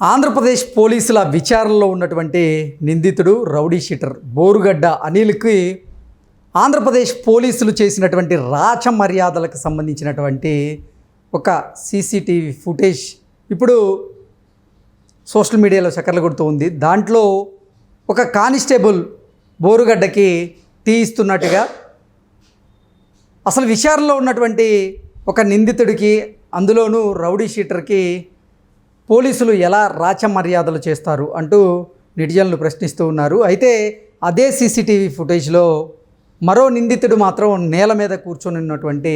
ఆంధ్రప్రదేశ్ పోలీసుల విచారణలో ఉన్నటువంటి నిందితుడు రౌడీ షీటర్ బోరుగడ్డ అనిల్కి ఆంధ్రప్రదేశ్ పోలీసులు చేసినటువంటి రాచ మర్యాదలకు సంబంధించినటువంటి ఒక సీసీటీవీ ఫుటేజ్ ఇప్పుడు సోషల్ మీడియాలో చక్కర్లు కొడుతూ ఉంది. దాంట్లో ఒక కానిస్టేబుల్ బోరుగడ్డకి టీ ఇస్తున్నట్టుగా, అసలు విచారణలో ఉన్నటువంటి ఒక నిందితుడికి, అందులోనూ రౌడీ షీటర్కి పోలీసులు ఎలా రాచ మర్యాదలు చేస్తారు అంటూ నెటిజన్లు ప్రశ్నిస్తూ ఉన్నారు. అయితే అదే సీసీటీవీ ఫుటేజ్లో మరో నిందితుడు మాత్రం నేల మీద కూర్చొని ఉన్నటువంటి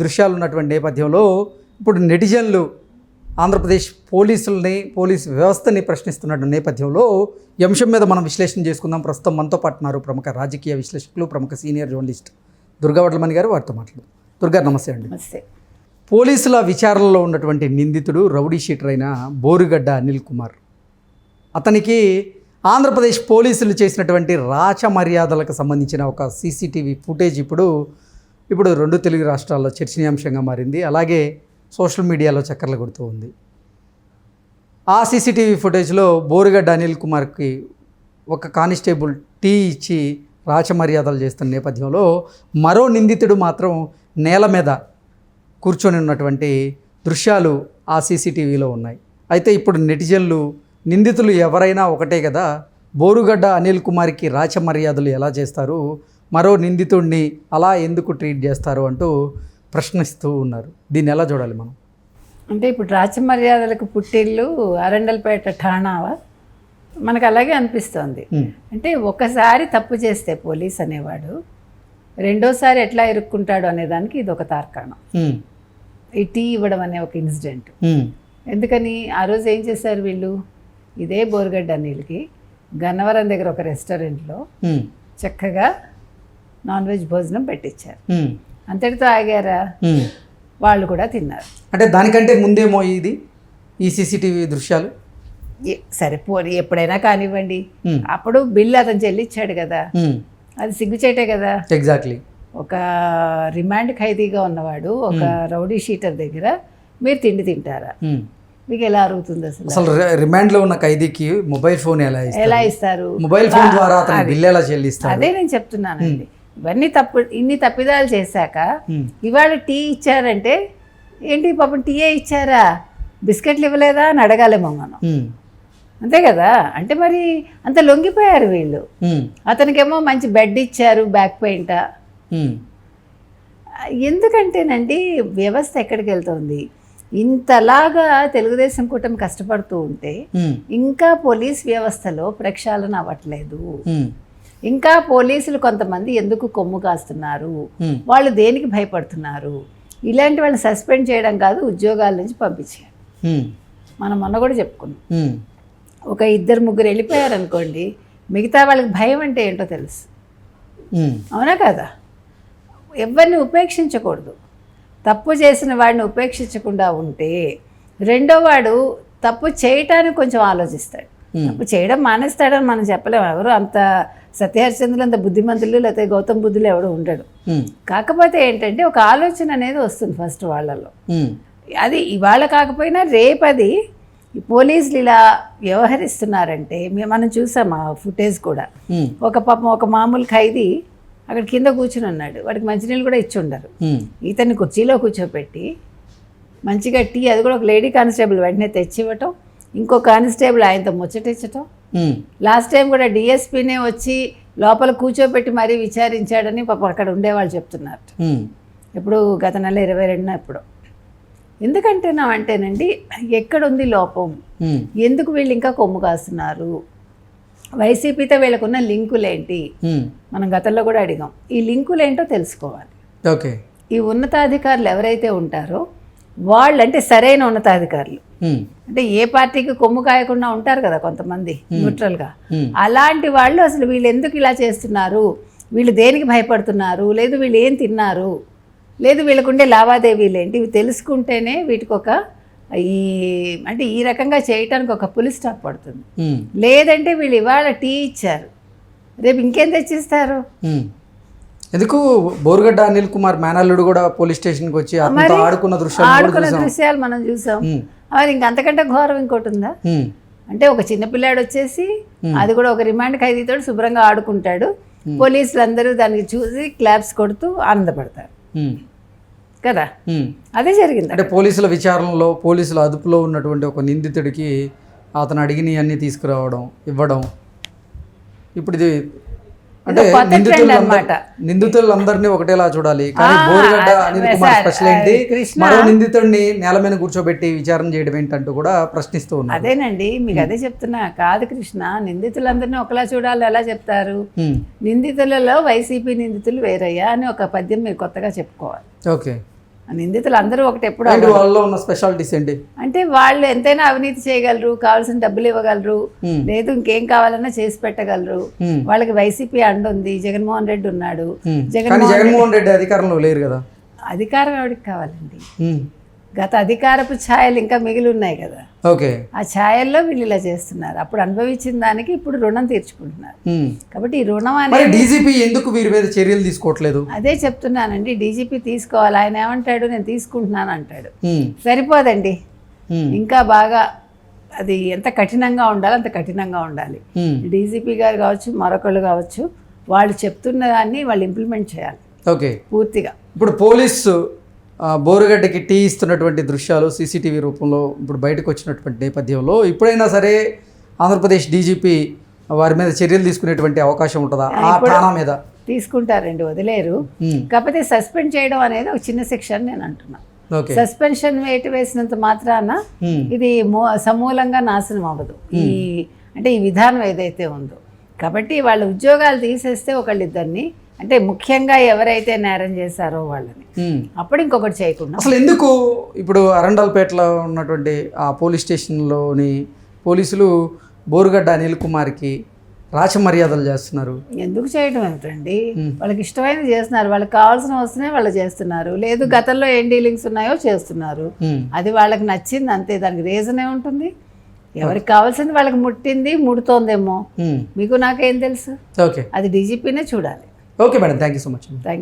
దృశ్యాలు ఉన్నటువంటి నేపథ్యంలో ఇప్పుడు నెటిజన్లు ఆంధ్రప్రదేశ్ పోలీస్ వ్యవస్థని ప్రశ్నిస్తున్న నేపథ్యంలో ఈ అంశం మీద మనం విశ్లేషణ చేసుకుందాం. ప్రస్తుతం మనతో పాటు ఉన్నారు ప్రముఖ రాజకీయ విశ్లేషకులు, ప్రముఖ సీనియర్ జర్నలిస్ట్ దుర్గా వడ్లమణి గారు. వారితో మాట్లాడు. దుర్గా, నమస్తే అండి. నమస్తే. పోలీసుల విచారణలో ఉన్నటువంటి నిందితుడు రౌడీ షీటర్ అయిన బోరుగడ్డ అనిల్ కుమార్, అతనికి ఆంధ్రప్రదేశ్ పోలీసులు చేసినటువంటి రాచ మర్యాదలకు సంబంధించిన ఒక సీసీటీవీ ఫుటేజ్ ఇప్పుడు రెండు తెలుగు రాష్ట్రాల్లో చర్చనీయాంశంగా మారింది. అలాగే సోషల్ మీడియాలో చక్కర్లు కొడుతూ ఉంది. ఆ సీసీటీవీ ఫుటేజ్లో బోరుగడ్డ అనిల్ కుమార్కి ఒక కానిస్టేబుల్ టీ ఇచ్చి రాచ మర్యాదలు చేస్తున్న నేపథ్యంలో మరో నిందితుడు మాత్రం నేల మీద కూర్చొని ఉన్నటువంటి దృశ్యాలు ఆ సీసీటీవీలో ఉన్నాయి. అయితే ఇప్పుడు నెటిజన్లు నిందితులు ఎవరైనా ఒకటే కదా, బోరుగడ్డ అనిల్ కుమార్కి రాచ మర్యాదలు ఎలా చేస్తారు, మరో నిందితుడిని అలా ఎందుకు ట్రీట్ చేస్తారు అంటూ ప్రశ్నిస్తూ ఉన్నారు. దీన్ని ఎలా చూడాలి మనం? అంటే ఇప్పుడు రాచ మర్యాదలకు పుట్టిల్లు అరండల్పేట ఠాణావా? మనకు అలాగే అనిపిస్తోంది. అంటే ఒకసారి తప్పు చేస్తే పోలీస్ అనేవాడు రెండోసారి ఎట్లా ఇరుక్కుంటాడు అనేదానికి ఇది ఒక తార్కాణం. ఈ టీ ఇవ్వడం అనే ఒక ఇన్సిడెంట్. ఎందుకని ఆ రోజు ఏం చేశారు వీళ్ళు, ఇదే బోరుగడ్డ అనిల్కి గన్నవరం దగ్గర ఒక రెస్టారెంట్లో చక్కగా నాన్ వెజ్ భోజనం పెట్టించారు. అంతటితో ఆగారా? వాళ్ళు కూడా తిన్నారు. అంటే దానికంటే ముందేమో ఈ సీసీటీవీ దృశ్యాలు సరే పోనీ ఎప్పుడైనా కానివ్వండి, అప్పుడు బిల్లు అతను చెల్లించాడు కదా, అది సిగ్గుచేటే కదా. ఎగ్జాక్ట్లీ. ఒక రిమాండ్ ఖైదీగా ఉన్నవాడు ఒక రౌడీ షీటర్ దగ్గర మీరు తిండి తింటారా? మీకు ఎలా అరుగుతుంది అసలు? రిమాండ్ లో ఉన్న ఖైదీకి మొబైల్ ఫోన్ ఎలా ఇస్తారు? మొబైల్ ఫోన్ ద్వారా అతను బిల్లు ఎలా చెల్లిస్తారు? అదే నేను చెప్తున్నానండి. ఇవన్నీ ఇన్ని తప్పిదాలు చేశాక ఇవాళ టీ ఇచ్చారంటే ఏంటి, పాపం టీయే ఇచ్చారా, బిస్కెట్లు ఇవ్వలేదా అని అడగాలేమో మనం. అంతే కదా. అంటే మరి అంత లొంగిపోయారు వీళ్ళు. అతనికేమో మంచి బెడ్ ఇచ్చారు, బ్యాక్ పెయింట్. ఎందుకంటేనండి వ్యవస్థ ఎక్కడికి వెళ్తుంది? ఇంతలాగా తెలుగుదేశం కూటమి కష్టపడుతూ ఉంటే ఇంకా పోలీస్ వ్యవస్థలో ప్రక్షాళన అవ్వట్లేదు. ఇంకా పోలీసులు కొంతమంది ఎందుకు కొమ్ము కాస్తున్నారు, వాళ్ళు దేనికి భయపడుతున్నారు? ఇలాంటి వాళ్ళని సస్పెండ్ చేయడం కాదు, ఉద్యోగాల నుంచి పంపించారు. మనం మొన్న కూడా చెప్పుకున్నాం. ఒక 2-3 వెళ్ళిపోయారు అనుకోండి, మిగతా వాళ్ళకి భయం అంటే ఏంటో తెలుసు. అవునా కదా? ఎవరిని ఉపేక్షించకూడదు. తప్పు చేసిన వాడిని ఉపేక్షించకుండా ఉంటే రెండో వాడు తప్పు చేయటానికి కొంచెం ఆలోచిస్తాడు. తప్పు చేయడం మానేస్తాడని మనం చెప్పలేము. ఎవరు అంత సత్యహరిచంద్రులు అంత బుద్ధిమంతులు లేకపోతే గౌతమ్ బుద్ధులు ఎవడు ఉండడు. కాకపోతే ఏంటంటే ఒక ఆలోచన అనేది వస్తుంది ఫస్ట్ వాళ్ళలో. అది ఇవాళ కాకపోయినా రేపది పోలీసులు ఇలా వ్యవహరిస్తున్నారంటే మనం చూసాం ఆ ఫుటేజ్ కూడా. ఒక మామూలు ఖైదీ అక్కడ కింద కూర్చుని ఉన్నాడు, వాడికి మంచినీళ్ళు కూడా ఇచ్చి ఉండరు. ఇతన్ని కుర్చీలో కూర్చోపెట్టి మంచిగా టీ, అది కూడా ఒక లేడీ కానిస్టేబుల్ వెంటనే తెచ్చివ్వటం, ఇంకో కానిస్టేబుల్ ఆయనతో ముచ్చటించటం. లాస్ట్ టైం కూడా డిఎస్పీనే వచ్చి లోపల కూర్చోపెట్టి మరీ విచారించాడని పాపం అక్కడ ఉండేవాళ్ళు చెప్తున్నారు. ఇప్పుడు గత నెల 22న ఎప్పుడు. ఎందుకంటేనా అంటేనండి ఎక్కడుంది లోపం, ఎందుకు వీళ్ళు ఇంకా కొమ్ము కాస్తున్నారు, వైసీపీతో వీళ్ళకున్న లింకులేంటి మనం గతంలో కూడా అడిగాం. ఈ లింకులేంటో తెలుసుకోవాలి. ఓకే. ఈ ఉన్నతాధికారులు ఎవరైతే ఉంటారో వాళ్ళు, అంటే సరైన ఉన్నతాధికారులు, అంటే ఏ పార్టీకి కొమ్ము కాయకుండా ఉంటారు కదా కొంతమంది న్యూట్రల్గా, అలాంటి వాళ్ళు అసలు వీళ్ళు ఎందుకు ఇలా చేస్తున్నారు, వీళ్ళు దేనికి భయపడుతున్నారు, లేదు వీళ్ళు ఏం తిన్నారు, లేదు వీళ్ళకుండే లావాదేవీలు ఏంటి, ఇవి తెలుసుకుంటేనే వీటికి ఒక అంటే ఈ రకంగా చేయటానికి ఒక పులి స్టాప్ పడుతుంది. లేదంటే వీళ్ళు ఇవాళ టీ ఇచ్చారు, రేపు ఇంకేం తెచ్చిస్తారు? ఎందుకు బోరుగడ్డ అనిల్ కుమార్ మేనల్లుడు కూడా పోలీస్ స్టేషన్కి వచ్చి ఆడుకున్న దృశ్యాలు మనం చూసాం. మరి ఇంకంతకంటే ఘోరం ఇంకోటి ఉందా? అంటే ఒక చిన్నపిల్లాడు వచ్చేసి అది కూడా ఒక రిమాండ్ ఖైదీతో శుభ్రంగా ఆడుకుంటాడు, పోలీసులు అందరూ దానికి చూసి క్లాప్స్ కొడుతూ ఆనందపడతారు కదా. అదే జరిగింది. అంటే పోలీసుల విచారణలో పోలీసుల అదుపులో ఉన్నటువంటి ఒక నిందితుడికి అతను అడిగినవి అన్నీ తీసుకురావడం ఇవ్వడం, ఇప్పుడు ఇది అంటే నిందితులందరినీ ఒకటేలా చూడాలి, కానీ బోరుగడ్డ అనిల్ కుమార్ స్పెషల్ ఏంటి, మరో నిందితుడిని నేల మీద కూర్చోబెట్టి విచారణ చేయడం ఏంటంటూ కూడా ప్రశ్నిస్తూ ఉన్నారు. అదేనండి, మీకు అదే చెప్తున్నా. కాదు కృష్ణ, నిందితులందరినీ ఒకలా చూడాలి ఎలా చెప్తారు? నిందితులలో వైసీపీ నిందితులు వేరయ్యా అని ఒక పద్యం మీరు కొత్తగా చెప్పుకోవాలి. ఓకే, నిందితులు అందరూ ఒకటి ఎప్పుడు వాళ్ళలో ఉన్న స్పెషాలిటీస్ ఏంటి అంటే వాళ్ళు ఎంతైనా అవినీతి చేయగలరు, కావాల్సిన డబ్బులు ఇవ్వగలరు, లేదు ఇంకేం కావాలన్నా చేసి పెట్టగలరు. వాళ్ళకి వైసీపీ అండ ఉంది, జగన్మోహన్ రెడ్డి ఉన్నాడు. జగన్మోహన్ రెడ్డి అధికారంలో లేరు కదా. అధికారం ఎవరికి కావాలండి? గత అధికారపు ఛాయలు ఇంకా మిగిలి ఉన్నాయి కదా. ఓకే, ఆ ఛాయల్లో వీళ్ళు ఇలా చేస్తున్నారు. అప్పుడు అనుభవించిన దానికి ఇప్పుడు రుణం తీర్చుకుంటున్నారు. కాబట్టి ఈ రుణం అనేది డీజీపీ ఎందుకు వీరి మీద చర్యలు తీసుకోవట్లేదు? అదే చెప్తున్నానండి, డీజీపీ తీసుకోవాలి. ఆయన ఏమంటాడు, నేను తీసుకుంటున్నాను అంటాడు. సరిపోదండి, ఇంకా బాగా అది ఎంత కఠినంగా ఉండాలి అంత కఠినంగా ఉండాలి. డీజీపీ గారు కావచ్చు, మరొకళ్ళు కావచ్చు, వాళ్ళు చెప్తున్న దాన్ని వాళ్ళు ఇంప్లిమెంట్ చేయాలి. ఓకే, పూర్తిగా. ఇప్పుడు పోలీసు బోరుగడ్డకి టీ ఇస్తున్నటువంటి దృశ్యాలు సీసీటీవీ రూపంలో ఇప్పుడు బయటకు వచ్చినటువంటి నేపథ్యంలో ఇప్పుడైనా సరే ఆంధ్రప్రదేశ్ డీజీపీ వారి మీద చర్యలు తీసుకునేటువంటి అవకాశం ఉంటుందా? ఆ ఠాణా మీద తీసుకుంటారండి, వదిలేరు. కాకపోతే సస్పెండ్ చేయడం అనేది ఒక చిన్న శిక్ష అని నేను అంటున్నా. సస్పెన్షన్ వేసినంత మాత్రాన ఇది సమూలంగా నాశనం అవ్వదు. ఈ విధానం ఏదైతే ఉందో. కాబట్టి వాళ్ళ ఉద్యోగాలు తీసేస్తే ఒకళ్ళిద్దరిని, అంటే ముఖ్యంగా ఎవరైతే నేరం చేశారో వాళ్ళని, అప్పుడు ఇంకొకటి చేయకుండా. అసలు ఎందుకు ఇప్పుడు అరండల్పేటలో ఉన్నటువంటి ఆ పోలీస్ స్టేషన్లోని పోలీసులు బోరుగడ్డ అనిల్ కుమార్కి రాచ మర్యాదలు చేస్తున్నారు? ఎందుకు చేయడం ఏమిటండి, వాళ్ళకి ఇష్టమైనది చేస్తున్నారు. వాళ్ళకి కావాల్సిన వస్తూనే వాళ్ళు చేస్తున్నారు, లేదు గతంలో ఏం డీలింగ్స్ ఉన్నాయో చేస్తున్నారు. అది వాళ్ళకి నచ్చింది అంతే, దానికి రీజన్ ఏముంటుంది? ఎవరికి కావాల్సింది వాళ్ళకి ముడుతోందేమో, మీకు నాకేం తెలుసు? ఓకే, అది డీజీపీనే చూడాలి. Okay madam, thank you so much. Thank you.